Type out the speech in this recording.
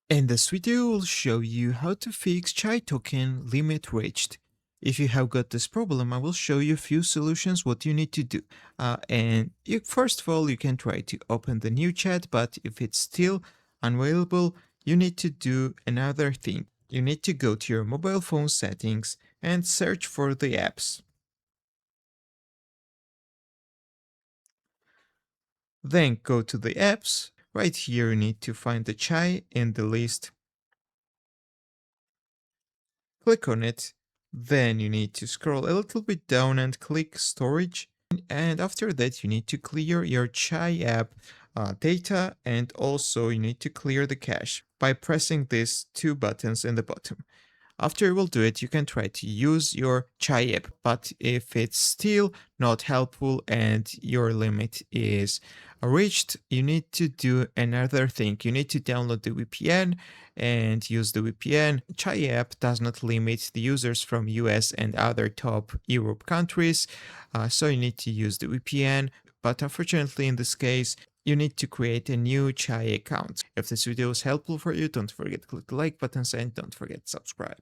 In this video, we'll show you how to fix Chai token limit reached. If you have got this problem, I will show you a few solutions what you need to do. First of all, you can try to open the new chat, but if it's still unavailable, you need to do another thing. You need to go to your mobile phone settings and search for the apps. Then go to the apps. Right here, you need to find the Chai in the list. Click on it. Then you need to scroll a little bit down and click storage. And after that, you need to clear your Chai app data, and also you need to clear the cache by pressing these two buttons in the bottom. After you will do it, you can try to use your Chai app, but if it's still not helpful and your limit is reached, you need to do another thing. You need to download the VPN and use the VPN. Chai app does not limit the users from US and other top Europe countries, so you need to use the VPN. But unfortunately, in this case, you need to create a new Chai account. If this video is helpful for you, don't forget to click the like button and don't forget to subscribe.